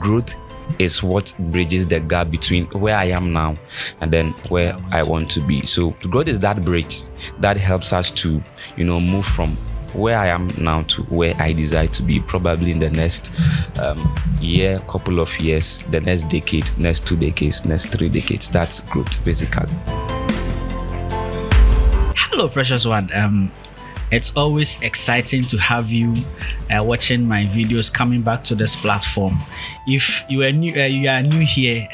growth is what bridges the gap between where I am now and then where I want to be. So growth is that bridge that helps us to, move from where I am now to where I desire to be, probably in the next year, couple of years, the next decade, next 2 decades, next 3 decades. That's growth, basically. Hello, precious one. It's always exciting to have you watching my videos, coming back to this platform. If you are new here,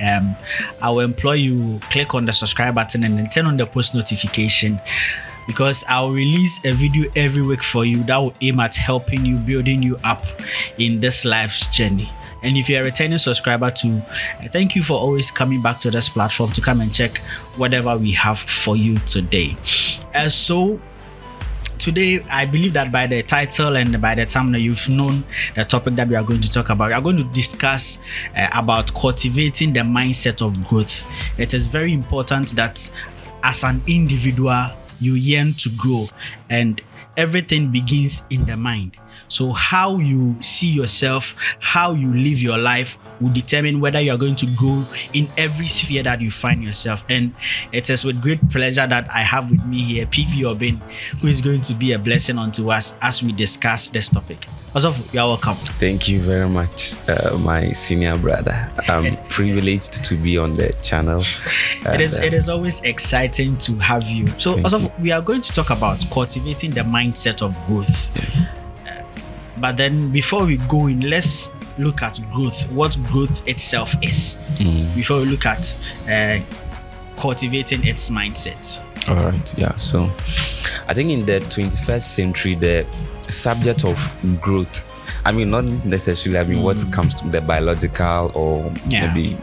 I will implore you click on the subscribe button and then turn on the post notification, because I'll release a video every week for you that will aim at helping you, building you up in this life's journey. And if you're a returning subscriber too, thank you for always coming back to this platform to come and check whatever we have for you today. So today, I believe that by the title and by the thumbnail, you've known the topic that we are going to talk about. We are going to discuss about cultivating the mindset of growth. It is very important that as an individual, you yearn to grow, and everything begins in the mind. So how you see yourself, how you live your life will determine whether you are going to grow in every sphere that you find yourself. And it is with great pleasure that I have with me here PB Obeng, who is going to be a blessing unto us as we discuss this topic. Also, you are welcome. Thank you very much, my senior brother. I'm privileged to be on the channel. It is always exciting to have you. So also, we are going to talk about cultivating the mindset of growth. But then before we go in, let's look at growth, what growth itself is, before we look at cultivating its mindset. All right, yeah. So I think in the 21st century, the subject of growth, not necessarily, what comes to the biological or maybe,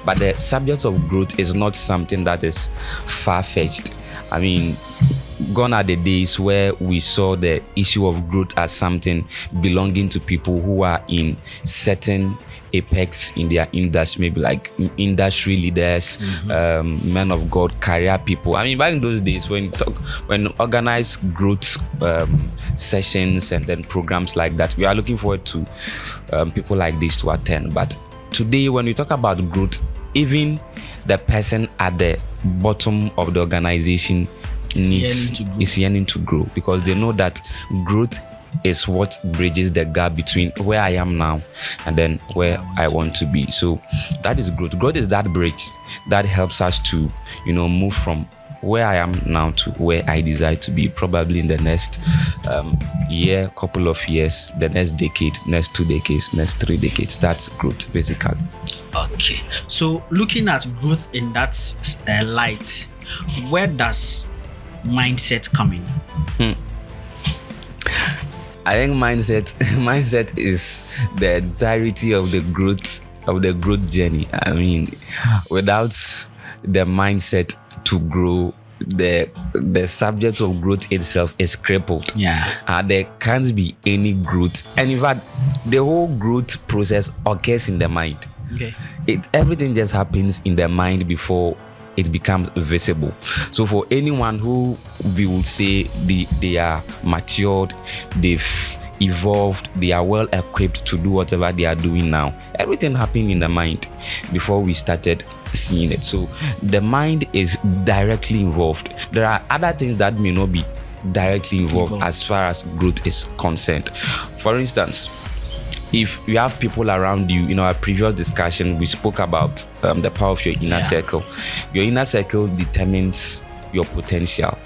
but the subject of growth is not something that is far-fetched. Gone are the days where we saw the issue of growth as something belonging to people who are in certain apex in their industry, maybe like industry leaders, men of God, career people. Back in those days when organized growth sessions and then programs like that, we are looking forward to people like this to attend. But today, when we talk about growth, even the person at the bottom of the organization is yearning to grow, because they know that growth is what bridges the gap between where I am now and then where I want to be. So that is growth. Growth is that bridge that helps us to, move from where I am now to where I desire to be, probably in the next year, couple of years, the next decade, next 2 decades, next 3 decades. That's growth, basically. Okay. So looking at growth in that light, where does mindset come in? I think mindset is the entirety of the growth journey. Without the mindset to grow, the subject of growth itself is crippled. There can't be any growth, and in fact, the whole growth process occurs in the mind. Everything just happens in the mind before it becomes visible. So for anyone who we would say they are matured, they've evolved, they are well equipped to do whatever they are doing now, everything happened in the mind before we started seeing it. So the mind is directly involved. There are other things that may not be directly involved as far as growth is concerned. For instance, if you have people around you, in our previous discussion, we spoke about the power of your inner circle. Your inner circle determines your potential,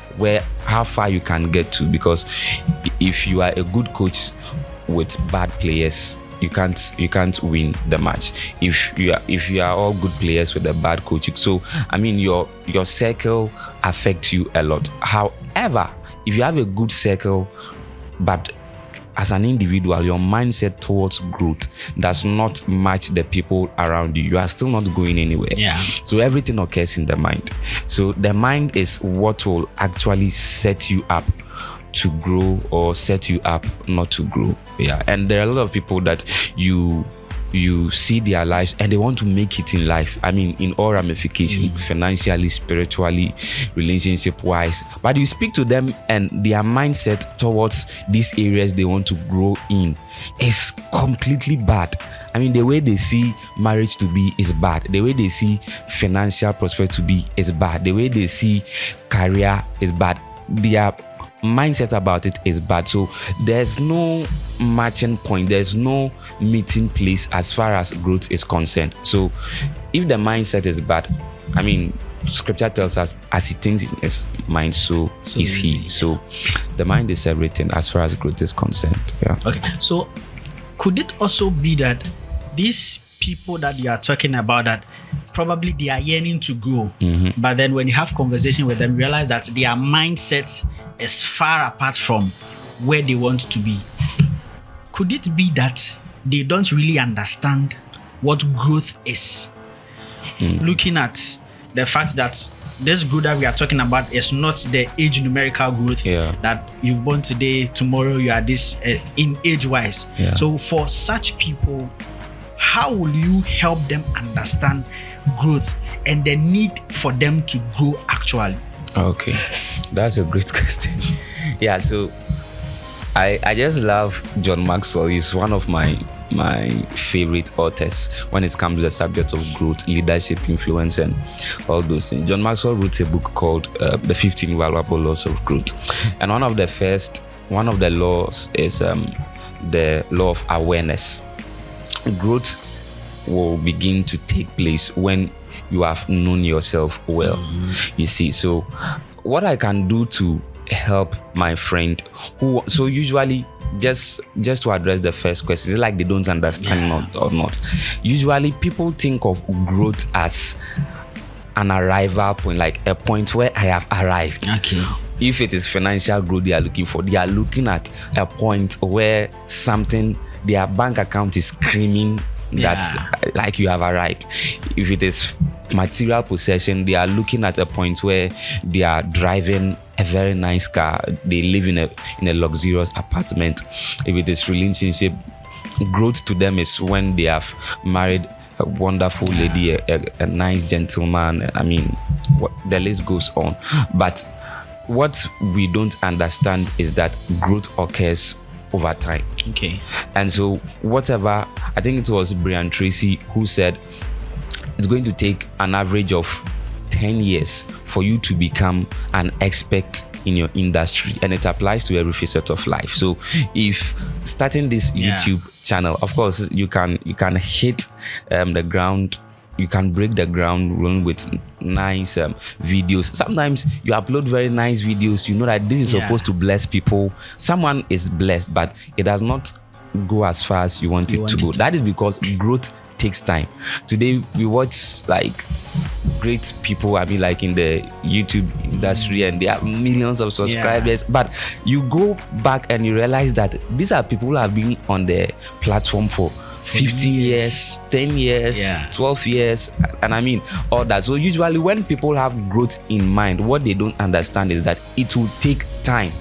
how far you can get to. Because if you are a good coach with bad players, you can't win the match. If you are all good players with a bad coach, so your circle affects you a lot. However, if you have a good circle, but as an individual, your mindset towards growth does not match the people around you, you are still not going anywhere. So everything occurs in the mind. So the mind is what will actually set you up to grow or set you up not to grow. And there are a lot of people that you you see their lives and they want to make it in life. I mean, in all ramifications, financially, spiritually, relationship wise. But you speak to them and their mindset towards these areas they want to grow in is completely bad. I mean, the way they see marriage to be is bad. The way they see financial prosperity to be is bad. The way they see career is bad. Their mindset about it is bad. So there's no matching point, there's no meeting place as far as growth is concerned. So if the mindset is bad, I mean, scripture tells us as he thinks in his mind, so is he. So the mind is everything as far as growth is concerned. Yeah. Okay, so could it also be that these people that you are talking about, that probably they are yearning to grow, but then when you have conversation with them, realize that their mindset is far apart from where they want to be? Could it be that they don't really understand what growth is? Looking at the fact that this growth that we are talking about is not the age numerical growth, that you've born today, tomorrow you are this in age wise. So for such people, how will you help them understand growth and the need for them to grow actually? Okay, that's a great question. Yeah, so I just love John Maxwell. He's one of my favorite authors when it comes to the subject of growth, leadership, influence, and all those things. John Maxwell wrote a book called The 15 Valuable Laws of Growth. And one of the laws is the law of awareness. Growth will begin to take place when you have known yourself well. You see, so what I can do to help my friend who, so usually just to address the first question, is it like they don't understand or not? Usually people think of growth as an arrival point, like a point where I have arrived. Okay. If it is financial growth they are looking for, they are looking at a point where something, their bank account is screaming that like you have arrived. If it is material possession, they are looking at a point where they are driving a very nice car, they live in a luxurious apartment. If it is relationship, growth to them is when they have married a wonderful lady, a nice gentleman. I mean, the list goes on. But what we don't understand is that growth occurs over time. Okay. And so whatever, I think it was Brian Tracy who said it's going to take an average of 10 years for you to become an expert in your industry, and it applies to every facet of life. So if starting this YouTube channel, of course you can hit the ground, you can break the ground running with nice videos. Sometimes you upload very nice videos, you know that this is supposed to bless people. Someone is blessed, but it does not go as far as you want it to go. That is because growth takes time. Today we watch like great people, I mean, like in the YouTube industry, and they have millions of subscribers, but you go back and you realize that these are people who have been on the platform for 15 years, 10 years, 12 years, and I mean all that. So usually when people have growth in mind, what they don't understand is that it will take time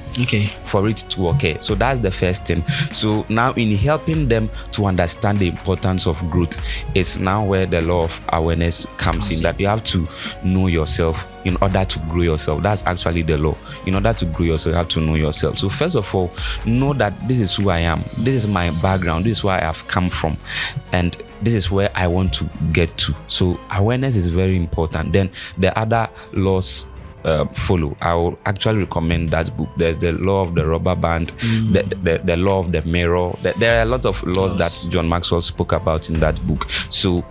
for it to occur. So that's the first thing. So now in helping them to understand the importance of growth, it's now where the law of awareness comes in, that you have to know yourself in order to grow yourself. That's actually the law. In order to grow yourself, you have to know yourself. So first of all, know that this is who I am, this is my background, this is where I have come from, and this is where I want to get to. So awareness is very important. Then the other laws follow. I will actually recommend that book. There's the law of the rubber band, the law of the mirror. There are a lot of laws that John Maxwell spoke about in that book. So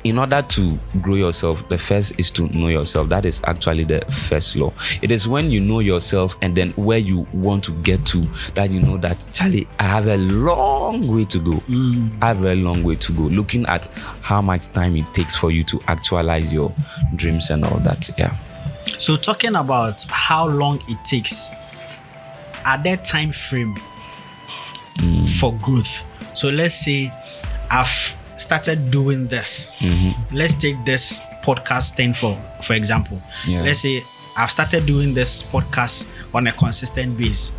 in order to grow yourself, the first is to know yourself. That is actually the first law. It is when you know yourself and then where you want to get to, that you know that, Charlie, I have a long way to go. I have a very long way to go. Looking at how much time it takes for you to actualize your dreams and all that. Yeah. So talking about how long it takes, are there time frame for growth? So let's say I've started doing this. Let's take this podcast thing for example. Let's say I've started doing this podcast on a consistent base.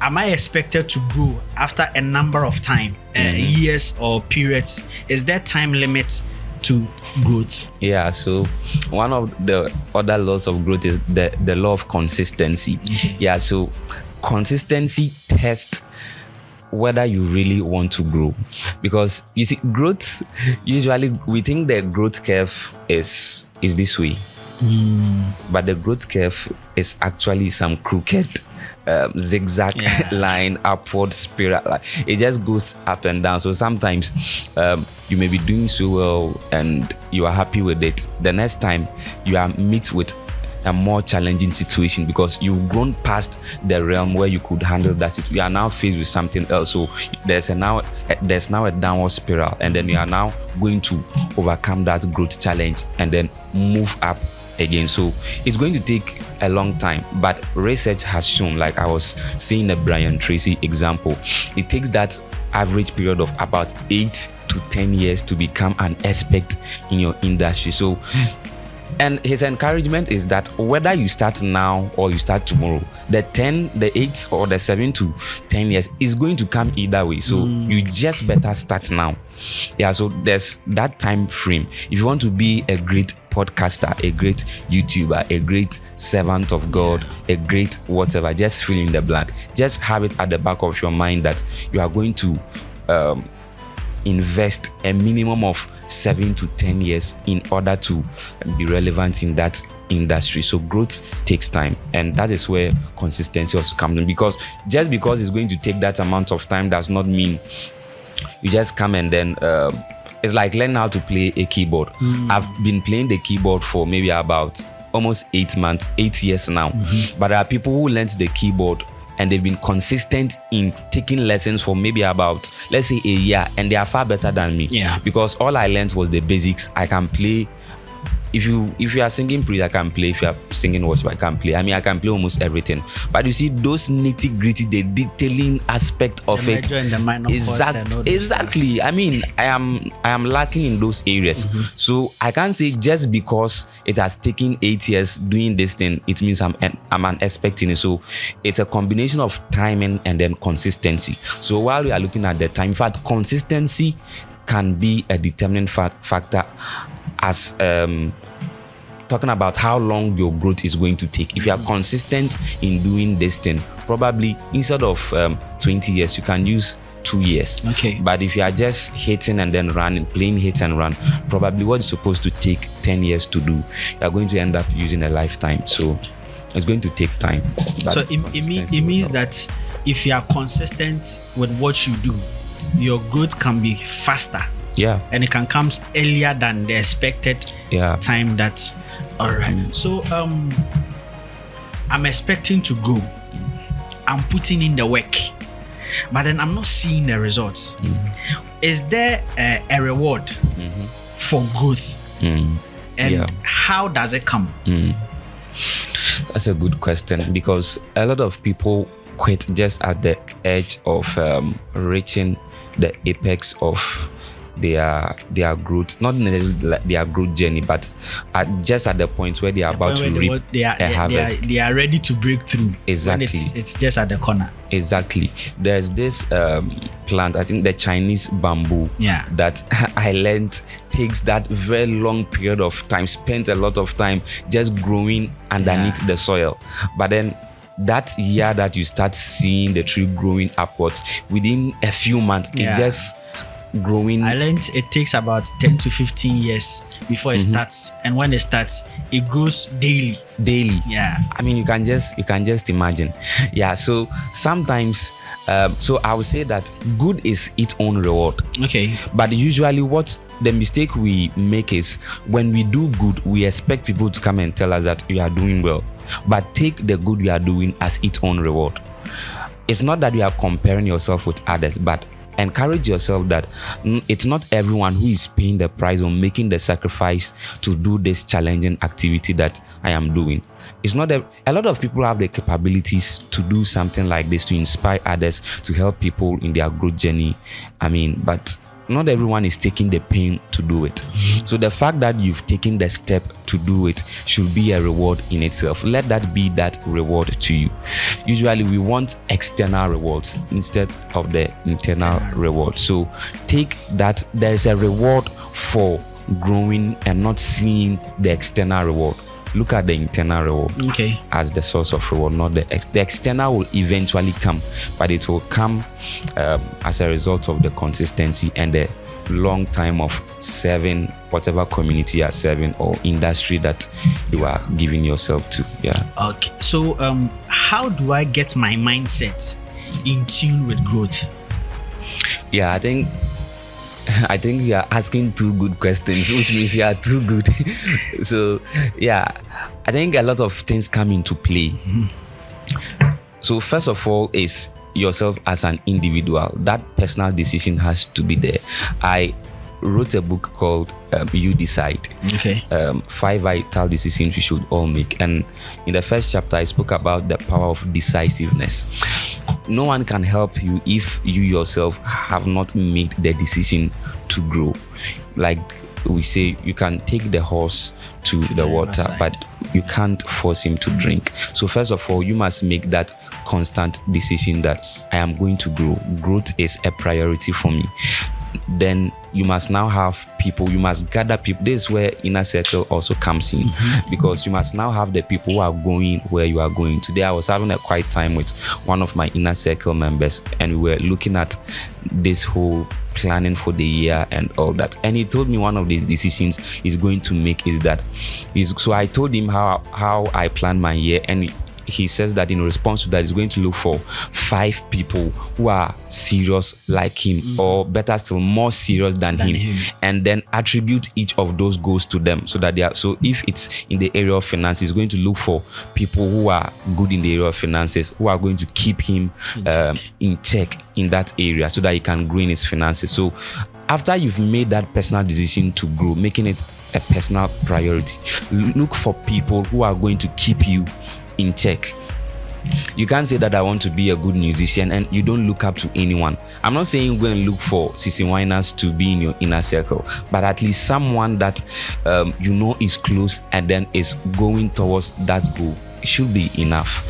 am I expected to grow after a number of time, years or periods? Is there time limit to growth? Yeah, so one of the other laws of growth is the law of consistency. Yeah, so consistency tests whether you really want to grow, because you see, growth, usually we think the growth curve is this way, but the growth curve is actually some crooked zigzag line, upward spiral. It just goes up and down. So sometimes you may be doing so well and you are happy with it. The next time you are meet with a more challenging situation because you've grown past the realm where you could handle that situation. You are now faced with something else. So there's now a downward spiral, and then you are now going to overcome that growth challenge and then move up again. So it's going to take a long time, but research has shown, like I was saying the Brian Tracy example, it takes that average period of about 8 to 10 years to become an expert in your industry. So and his encouragement is that whether you start now or you start tomorrow, the 8 or the 7 to 10 years is going to come either way. So you just better start now. Yeah, so there's that time frame. If you want to be a great podcaster, a great YouTuber, a great servant of God, a great whatever, just fill in the blank. Just have it at the back of your mind that you are going to invest a minimum of 7 to 10 years in order to be relevant in that industry. So growth takes time, and that is where consistency also comes in, because just because it's going to take that amount of time does not mean you just come and then it's like learning how to play a keyboard. I've been playing the keyboard for maybe about almost 8 years now, but there are people who learned the keyboard and they've been consistent in taking lessons for maybe about, let's say, a year, and they are far better than me. Yeah. Because all I learned was the basics. I can play. If you are singing praise, I can play. If you are singing worship, I can play. I mean, I can play almost everything. But you see, those nitty-gritty, the detailing aspect of the it, major and the minor chords and all those exactly. stuff. I mean, I am lacking in those areas. So I can't say just because it has taken 8 years doing this thing, it means I'm an expert in it. So it's a combination of timing and then consistency. So while we are looking at the time, in fact, consistency can be a determining factor as talking about how long your growth is going to take. If you are consistent in doing this thing, probably instead of 20 years, you can use 2 years. Okay. But if you are just hitting and then running, playing hit and run, probably what is supposed to take 10 years to do, you are going to end up using a lifetime. So it's going to take time. So it means that if you are consistent with what you do, your growth can be faster. Yeah. And it can come earlier than the expected time. That's all right. So I'm expecting to grow. I'm putting in the work, but then I'm not seeing the results. Is there a reward for growth? And how does it come? That's a good question, because a lot of people quit just at the edge of reaching the apex of their growth, not necessarily their growth journey, but just at the point where they are about to reap a harvest. They are ready to break through. Exactly. It's just at the corner. Exactly. There's this plant, I think the Chinese bamboo, that I learned takes that very long period of time, spent a lot of time just growing underneath the soil. But then that year that you start seeing the tree growing upwards, within a few months, it just growing. I learned it takes about 10 to 15 years before it starts, and when it starts, it grows daily. I mean, you can just imagine. So sometimes so I would say that good is its own reward. Okay. But usually what the mistake we make is when we do good, we expect people to come and tell us that you are doing well, but take the good you are doing as its own reward. It's not that you are comparing yourself with others, but encourage yourself that it's not everyone who is paying the price or making the sacrifice to do this challenging activity that I am doing. It's not a lot of people have the capabilities to do something like this, to inspire others, to help people in their growth journey. I mean, but not everyone is taking the pain to do it. So the fact that you've taken the step to do it should be a reward in itself. Let that be that reward to you. Usually we want external rewards instead of the internal reward. So take that there is a reward for growing and not seeing the external reward. Look at the internal reward as the source of reward, not the external will eventually come, but it will come as a result of the consistency and the long time of serving whatever community you are serving or industry that you are giving yourself to. Okay, so how do I get my mindset in tune with growth? I think you are asking two good questions, which means you are too good. So, I think a lot of things come into play. So, first of all, is yourself as an individual. That personal decision has to be there. I wrote a book called You Decide. 5 vital decisions we should all make. And in the first chapter, I spoke about the power of decisiveness. No one can help you if you yourself have not made the decision to grow. Like we say, you can take the horse to the water, but you can't force him to drink. So first of all, you must make that constant decision that I am going to grow. Growth is a priority for me. Then you must now have people, you must gather people. This is where inner circle also comes in, because you must now have the people who are going where you are going. Today I was having a quiet time with one of my inner circle members, and we were looking at this whole planning for the year and all that, and he told me one of the decisions he's going to make is that so I told him how I plan my year, and he says that in response to that, he's going to look for 5 people who are serious like him, or better still, more serious than him, and then attribute each of those goals to them, so that they are. So if it's in the area of finance, he's going to look for people who are good in the area of finances, who are going to keep him in check in that area, so that he can grow in his finances. So after you've made that personal decision to grow, making it a personal priority, look for people who are going to keep you in check. You can't say that I want to be a good musician and you don't look up to anyone. I'm not saying go and look for CC Winers to be in your inner circle, but at least someone that you know is close and then is going towards that goal. It should be enough.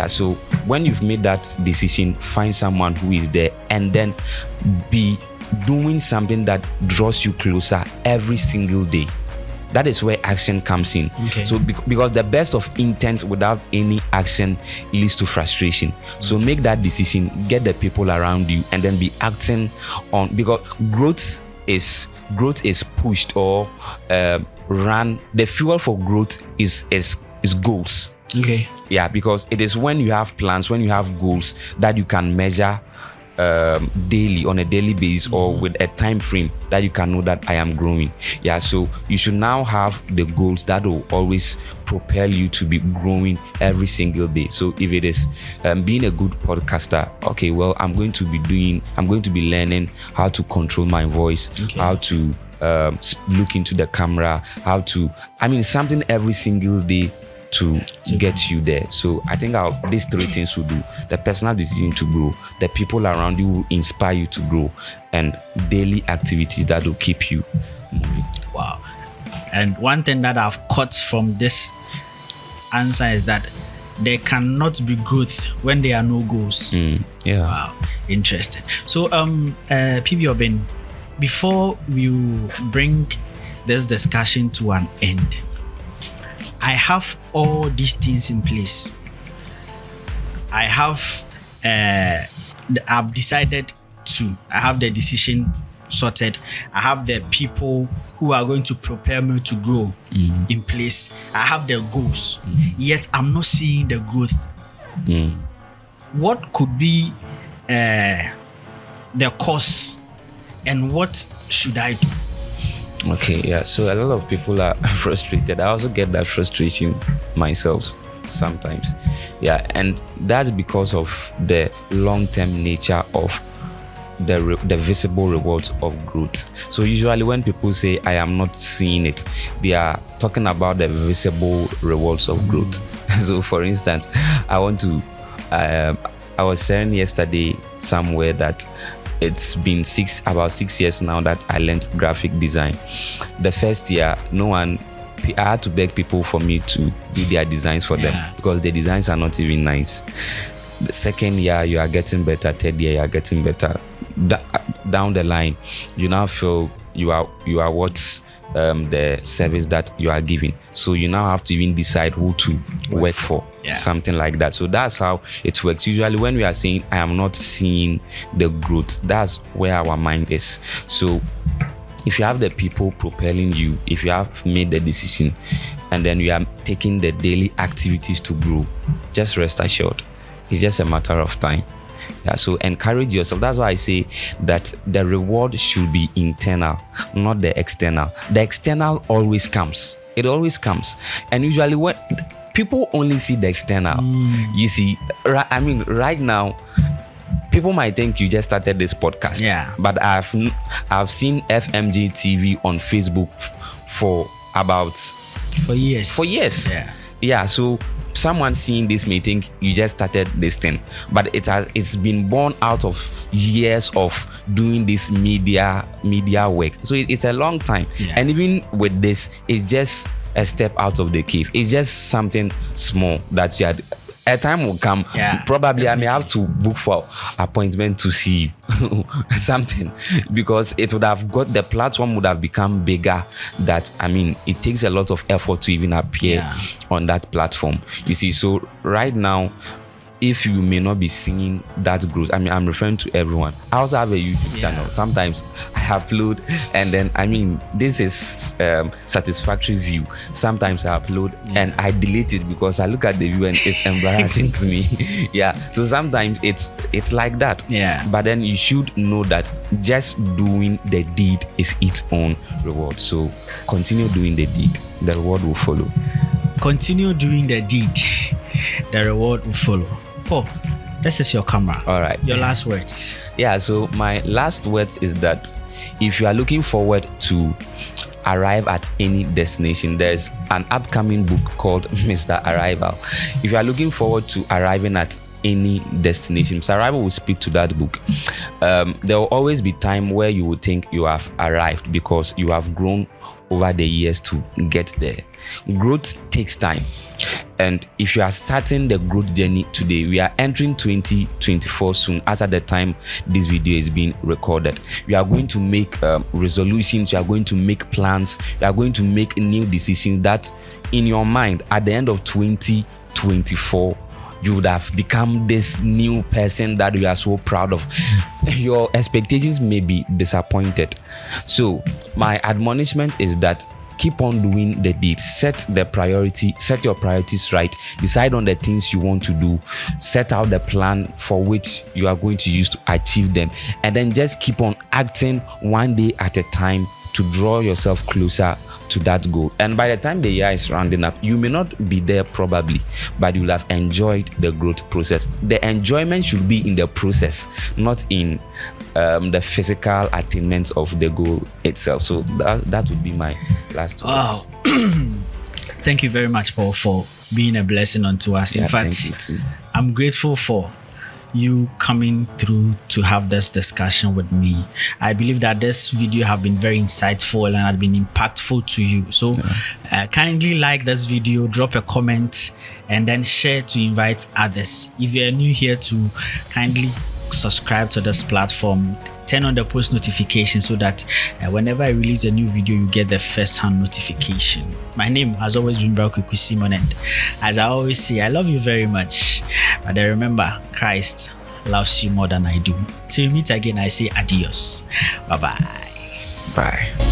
So when you've made that decision, find someone who is there, and then be doing something that draws you closer every single day. That is where action comes in. So because the best of intent without any action leads to frustration. So make that decision, get the people around you, and then be acting on, because growth is pushed or run. The fuel for growth is goals. Because it is when you have plans, when you have goals, that you can measure daily, on a daily basis, or with a time frame that you can know that I am growing. So you should now have the goals that will always propel you to be growing every single day. So if it is being a good podcaster, okay, well, I'm going to be learning how to control my voice, how to look into the camera, something every single day to get you there. So I think these 3 things will do: the personal decision to grow, the people around you will inspire you to grow, and daily activities that will keep you moving. Wow. And one thing that I've caught from this answer is that there cannot be growth when there are no goals. Wow, interesting. So PB Obeng, before we bring this discussion to an end, I have all these things in place. I have I've decided to. I have the decision sorted. I have the people who are going to propel me to grow in place. I have the goals. Yet I'm not seeing the growth. What could be the cause, and what should I do? So a lot of people are frustrated. I also get that frustration myself sometimes. And that's because of the long-term nature of the visible rewards of growth. So usually when people say I am not seeing it, they are talking about the visible rewards of growth. So for instance, I was sharing yesterday somewhere that it's been about 6 years now that I learned graphic design. The first year, I had to beg people for me to do their designs for them because the designs are not even nice. The second year, you are getting better. Third year, you are getting better. Down the line, you now feel you are what the service that you are giving. So you now have to even decide who to work for, something like that. So that's how it works. Usually when we are saying, I am not seeing the growth, that's where our mind is. So if you have the people propelling you, if you have made the decision, and then you are taking the daily activities to grow, just rest assured. It's just a matter of time. Yeah, so encourage yourself. That's why I say that the reward should be internal, not the external. The external always comes. It always comes. And usually when people only see the external, you see, right now, people might think you just started this podcast. Yeah. But I've seen FMJ TV on Facebook for years. For years. Yeah. Yeah, so someone seeing this may think you just started this thing, but it's been born out of years of doing this media work. So it's a long time. And even with this, it's just a step out of the cave. It's just something small that you had. A time will come, probably definitely. I may have to book for appointment to see something, because it would have the platform would have become bigger. That it takes a lot of effort to even appear on that platform. You see, so right now, if you may not be seeing that growth, I'm referring to everyone. I also have a YouTube channel. Sometimes I upload, and then this is satisfactory view. Sometimes I upload and I delete it because I look at the view and it's embarrassing to me. So sometimes it's like that. But then you should know that just doing the deed is its own reward. So continue doing the deed. The reward will follow. Continue doing the deed. The reward will follow. Paul, this is your camera. All right. Your last words. So my last words is that if you are looking forward to arrive at any destination, there's an upcoming book called Mr. Arrival. If you are looking forward to arriving at any destination, Mr. Arrival will speak to that book. There will always be time where you will think you have arrived because you have grown over the years to get there. Growth takes time. And if you are starting the growth journey today, we are entering 2024 soon. As at the time this video is being recorded, you are going to make resolutions, you are going to make plans, you are going to make new decisions that in your mind at the end of 2024 you would have become this new person that you are so proud of. Your expectations may be disappointed. So my admonishment is that keep on doing the deed. Set your priorities right. Decide on the things you want to do. Set out the plan for which you are going to use to achieve them. And then just keep on acting one day at a time to draw yourself closer to that goal. And by the time the year is rounding up, you may not be there probably, but you'll have enjoyed the growth process. The enjoyment should be in the process, not in the physical attainment of the goal itself. So that would be my last words. Wow. Thank you very much, Paul, for being a blessing unto us. In fact, thank you too. I'm grateful for you coming through to have this discussion with me. I believe that this video have been very insightful and had been impactful to you. So kindly like this video, drop a comment, and then share to invite others. If you're new here, to kindly subscribe to this platform, turn on the post notification so that whenever I release a new video, you get the first hand notification. My name has always been Embark Simon, and as I always say, I love you very much, but remember, Christ loves you more than I do. Till we meet again, I say adios. Bye-bye. Bye.